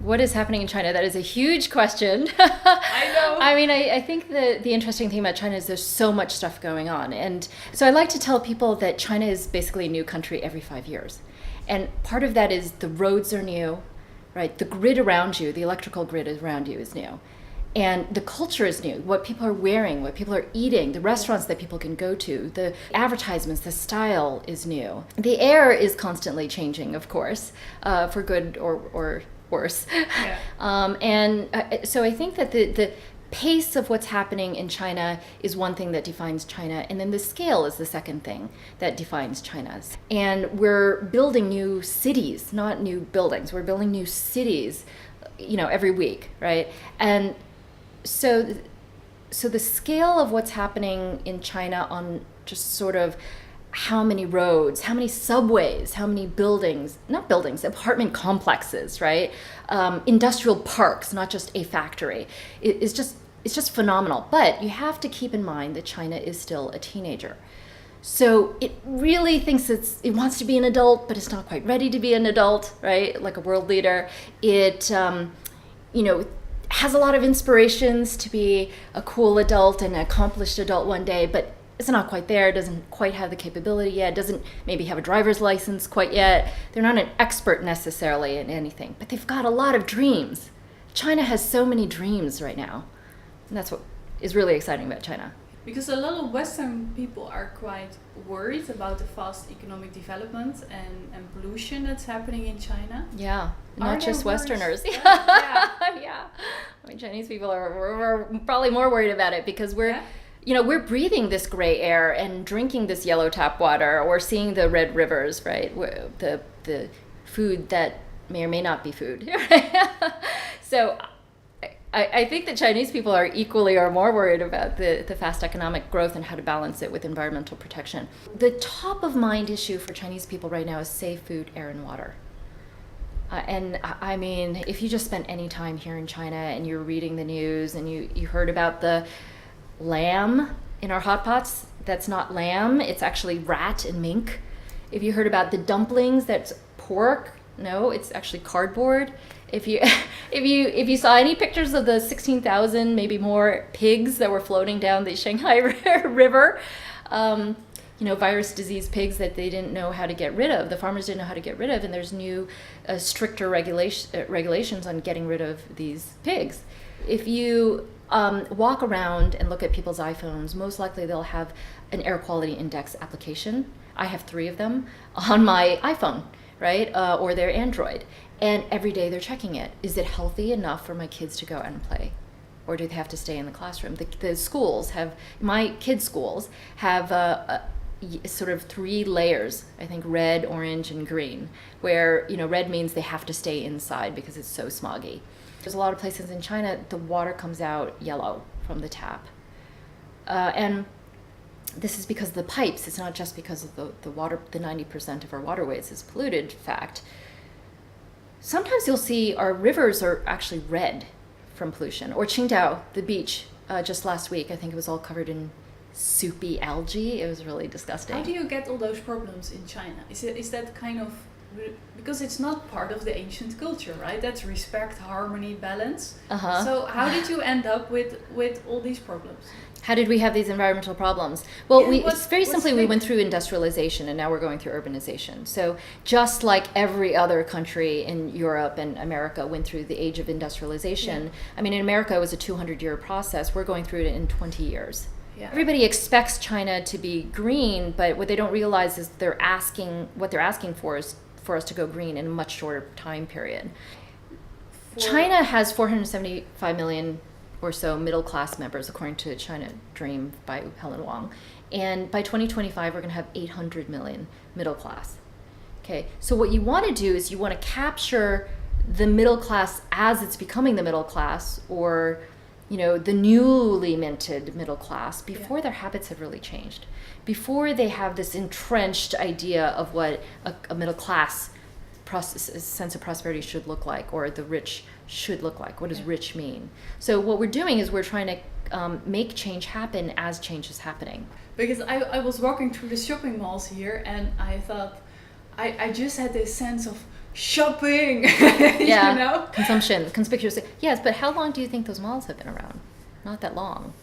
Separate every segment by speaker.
Speaker 1: What is happening in China? That is a huge question.
Speaker 2: I know.
Speaker 1: I mean, I think the interesting thing about China is there's so much stuff going on. And so I like to tell people that China is basically a new country every 5 years. And part of that is the roads are new, right? The grid around you, the electrical grid around you is new. And the culture is new, what people are wearing, what people are eating, the restaurants that people can go to, the advertisements, the style is new. The air is constantly changing, of course, for good or worse.
Speaker 2: Yeah.
Speaker 1: So I think that the pace of what's happening in China is one thing that defines China, and then the scale is the second thing that defines China's. And we're building new cities, not new buildings. We're building new cities, every week, right? And so the scale of what's happening in China on just sort of how many roads, how many subways, how many apartment complexes, right? Industrial parks, not just a factory. It's just phenomenal. But you have to keep in mind that China is still a teenager. So it really thinks it wants to be an adult, but it's not quite ready to be an adult, right? Like a world leader. It, has a lot of inspirations to be a cool adult and an accomplished adult one day, but it's not quite there, doesn't quite have the capability yet, doesn't maybe have a driver's license quite yet. They're not an expert necessarily in anything, but they've got a lot of dreams. China has so many dreams right now, and that's what is really exciting about China.
Speaker 2: Because a lot of Western people are quite worried about the fast economic development and pollution that's happening in China.
Speaker 1: Yeah, not just Westerners.
Speaker 2: Yeah.
Speaker 1: Yeah. I mean, Chinese people are probably more worried about it because we're breathing this gray air and drinking this yellow tap water or seeing the red rivers, right? The food that may or may not be food. So I think that Chinese people are equally or more worried about the fast economic growth and how to balance it with environmental protection. The top of mind issue for Chinese people right now is safe food, air, and water. And I mean, if you just spent any time here in China and you're reading the news and you heard about the lamb in our hot pots, that's not lamb, it's actually rat and mink. If you heard about the dumplings, that's pork, no, it's actually cardboard. If you saw any pictures of the 16,000, maybe more pigs that were floating down the Shanghai River, virus disease pigs that they didn't know how to get rid of, the farmers didn't know how to get rid of, and there's new stricter regulations on getting rid of these pigs. If you walk around and look at people's iPhones, most likely they'll have an air quality index application. I have 3 of them on my iPhone, right? Or their Android. And every day they're checking it. Is it healthy enough for my kids to go out and play? Or do they have to stay in the classroom? The schools my kids' schools have sort of 3 layers, I think red, orange, and green, where, red means they have to stay inside because it's so smoggy. There's a lot of places in China, the water comes out yellow from the tap. And this is because of the pipes. It's not just because of the water, the 90% of our waterways is polluted, fact. Sometimes you'll see our rivers are actually red from pollution. Or Qingdao, the beach, just last week, I think it was all covered in soupy algae. It was really disgusting.
Speaker 2: How do you get all those problems in China? Is that kind of, because it's not part of the ancient culture, right? That's respect, harmony, balance.
Speaker 1: Uh-huh.
Speaker 2: So how did you end up with all these problems?
Speaker 1: How did we have these environmental problems? Well, we went through industrialization and now we're going through urbanization. So just like every other country in Europe and America went through the age of industrialization, yeah. I mean, in America it was a 200-year process. We're going through it in 20 years. Yeah. Everybody expects China to be green, but what they don't realize is they're asking for is for us to go green in a much shorter time period. China has 475 million or so middle-class members, according to China Dream by Helen Wang. And by 2025, we're going to have 800 million middle class. Okay, so what you want to do is you want to capture the middle class as it's becoming the middle class, or the newly minted middle class, before their habits have really changed, before they have this entrenched idea of what a middle class sense of prosperity should look like, or the rich should look like. What does rich mean? So what we're doing is we're trying to make change happen as change is happening.
Speaker 2: Because I was walking through the shopping malls here and I thought, I just had this sense of shopping,
Speaker 1: Yeah,
Speaker 2: you know?
Speaker 1: consumption, conspicuous. Yes, but how long do you think those models have been around? Not that long,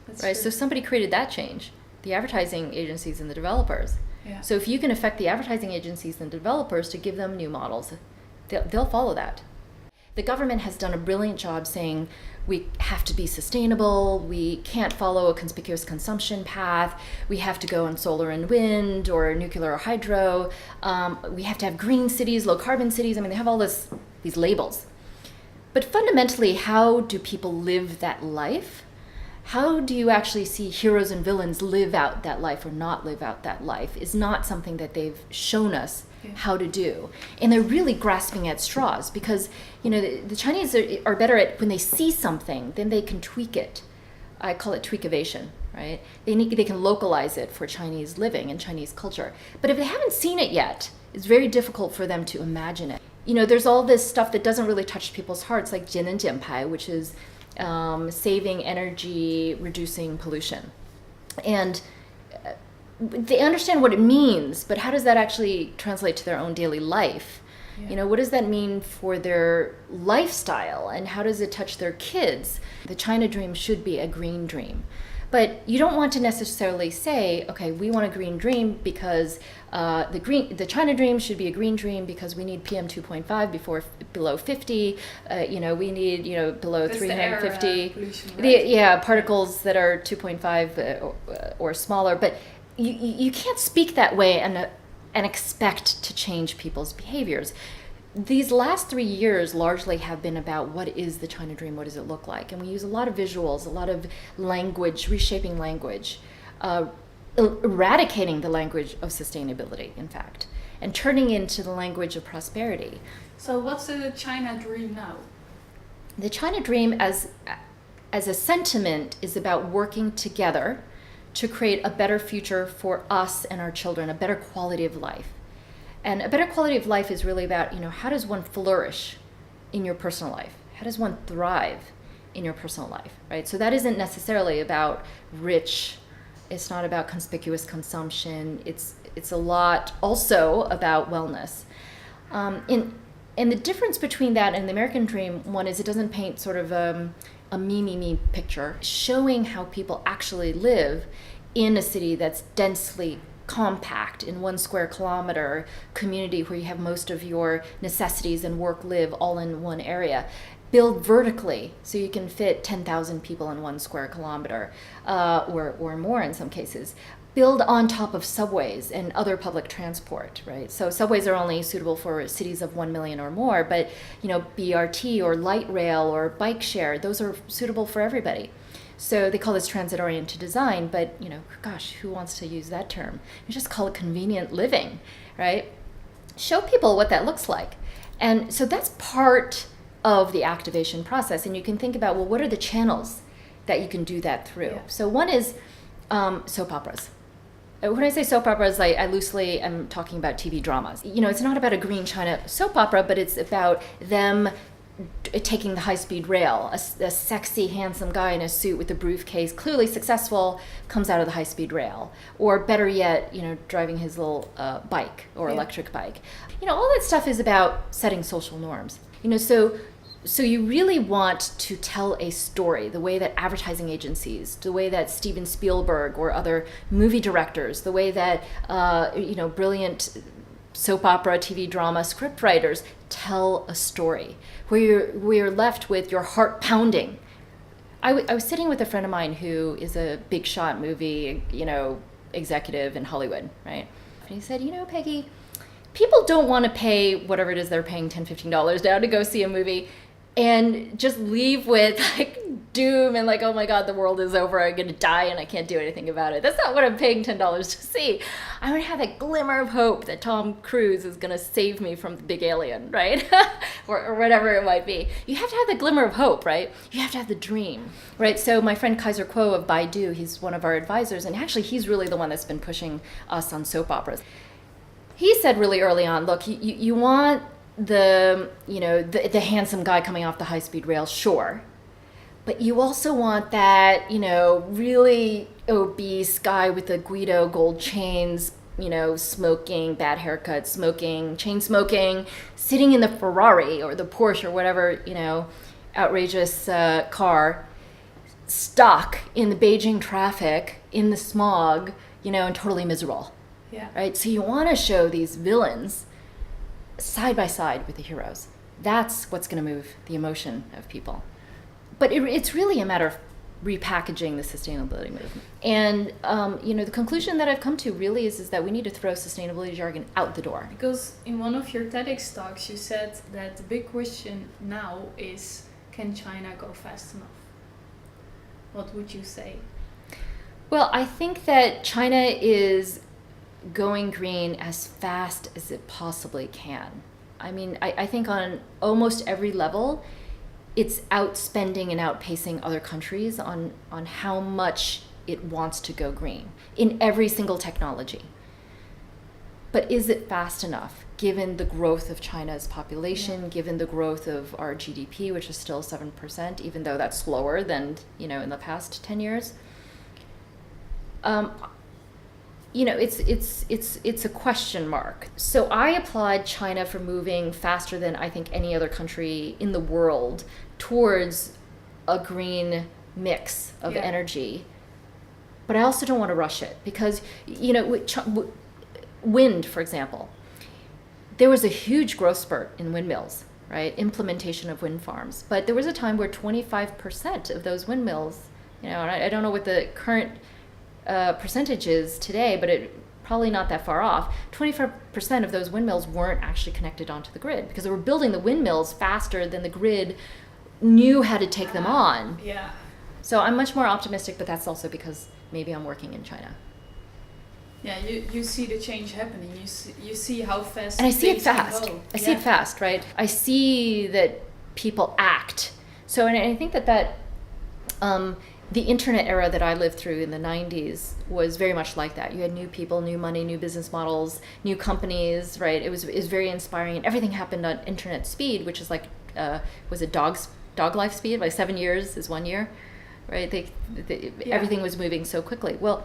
Speaker 2: That's
Speaker 1: right?
Speaker 2: true.
Speaker 1: So somebody created that change, the advertising agencies and the developers.
Speaker 2: Yeah.
Speaker 1: So if you can affect the advertising agencies and developers to give them new models, they'll follow that. The government has done a brilliant job saying we have to be sustainable, we can't follow a conspicuous consumption path, we have to go on solar and wind or nuclear or hydro, we have to have green cities, low carbon cities. I mean, they have all these labels. But fundamentally, how do people live that life? How do you actually see heroes and villains live out that life or not live out that life is not something that they've shown us how to do. And they're really grasping at straws because, you know, the Chinese are better at when they see something, then they can tweak it. I call it tweakivation, right? They can localize it for Chinese living and Chinese culture. But if they haven't seen it yet, it's very difficult for them to imagine it. You know, there's all this stuff that doesn't really touch people's hearts, like 节能减排, which is saving energy, reducing pollution. And they understand what it means, but how does that actually translate to their own daily life? Yeah. You know, what does that mean for their lifestyle, and how does it touch their kids? The China dream should be a green dream. But you don't want to necessarily say, okay, we want a green dream because the China dream should be a green dream because we need PM 2.5 below 50. You know, we need below 350.
Speaker 2: Pollution, right?
Speaker 1: Particles that are 2.5 or smaller. But you can't speak that way and expect to change people's behaviors. These last 3 years largely have been about what is the China dream, what does it look like? And we use a lot of visuals, a lot of language, reshaping language, eradicating the language of sustainability, in fact, and turning into the language of prosperity.
Speaker 2: So what's the China dream now?
Speaker 1: The China dream as a sentiment is about working together to create a better future for us and our children, a better quality of life. And a better quality of life is really about, how does one flourish in your personal life? How does one thrive in your personal life, right? So that isn't necessarily about rich. It's not about conspicuous consumption. It's a lot also about wellness. And the difference between that and the American dream, one is it doesn't paint sort of a me picture, showing how people actually live in a city that's densely compact in 1 square kilometer community where you have most of your necessities and work live all in one area. Build vertically so you can fit 10,000 people in 1 square kilometer or more in some cases. Build on top of subways and other public transport, right? So subways are only suitable for cities of 1 million or more, but BRT or light rail or bike share, those are suitable for everybody. So they call this transit-oriented design, but gosh, who wants to use that term? You just call it convenient living, right? Show people what that looks like. And so that's part of the activation process. And you can think about, well, what are the channels that you can do that through? Yeah. So one is soap operas. When I say soap operas, I loosely am talking about TV dramas. It's not about a green China soap opera, but it's about them taking the high-speed rail. A sexy, handsome guy in a suit with a briefcase, clearly successful, comes out of the high-speed rail. Or better yet, driving his little bike or electric bike. All that stuff is about setting social norms. So you really want to tell a story, the way that advertising agencies, the way that Steven Spielberg or other movie directors, the way that brilliant soap opera, TV drama scriptwriters tell a story, where you're left with your heart pounding. I was sitting with a friend of mine who is a big shot movie, executive in Hollywood, right? And he said, Peggy, people don't want to pay whatever it is they're paying, $10, $15 now to go see a movie and just leave with doom and oh my God, the world is over, I'm going to die and I can't do anything about it. That's not what I'm paying $10 to see. I want to have that glimmer of hope that Tom Cruise is going to save me from the big alien, right? or whatever it might be. You have to have the glimmer of hope, right? You have to have the dream, right? So my friend Kaiser Kuo of Baidu, he's one of our advisors, and actually he's really the one that's been pushing us on soap operas. He said really early on, look, you want the handsome guy coming off the high-speed rail, sure. But you also want that, really obese guy with the Guido gold chains smoking, bad haircut, smoking, chain smoking, sitting in the Ferrari or the Porsche or whatever, outrageous car, stuck in the Beijing traffic, in the smog, and totally miserable.
Speaker 2: Yeah.
Speaker 1: Right? So you want to show these villains side by side with the heroes. That's what's going to move the emotion of people. But it's really a matter of repackaging the sustainability movement. And, the conclusion that I've come to really is that we need to throw sustainability jargon out the door.
Speaker 2: Because in one of your TEDx talks, you said that the big question now is, can China go fast enough? What would you say?
Speaker 1: Well, I think that China is going green as fast as it possibly can. I mean, I think on almost every level, it's outspending and outpacing other countries on how much it wants to go green in every single technology. But is it fast enough, given the growth of China's population, given the growth of our GDP, which is still 7%, even though that's slower than, in the past 10 years? It's a question mark. So I applaud China for moving faster than I think any other country in the world towards a green mix of energy. But I also don't want to rush it because, wind, for example, there was a huge growth spurt in windmills, right? Implementation of wind farms. But there was a time where 25% of those windmills, and I don't know what the current percentage is today, but it probably not that far off. 25% of those windmills weren't actually connected onto the grid because they were building the windmills faster than the grid knew how to take them on.
Speaker 2: Yeah.
Speaker 1: So I'm much more optimistic, but that's also because maybe I'm working in China.
Speaker 2: Yeah, you see the change happening. You see how fast.
Speaker 1: And I see it
Speaker 2: things can
Speaker 1: fast.
Speaker 2: go.
Speaker 1: I see it fast, right? I see that people act. So, and I think that the internet era that I lived through in the 90s was very much like that. You had new people, new money, new business models, new companies, right? It was very inspiring, and everything happened on internet speed, which is like, was it dog life speed? Like 7 years is 1 year, right? Everything was moving so quickly. Well,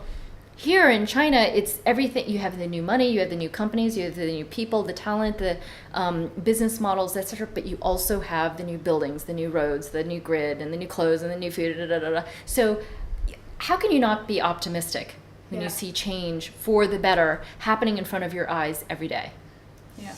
Speaker 1: here in China, it's everything. You have the new money, you have the new companies, you have the new people, the talent, the business models, etc. But you also have the new buildings, the new roads, the new grid, and the new clothes, and the new food. So, how can you not be optimistic when you see change for the better happening in front of your eyes every day?
Speaker 2: Yeah.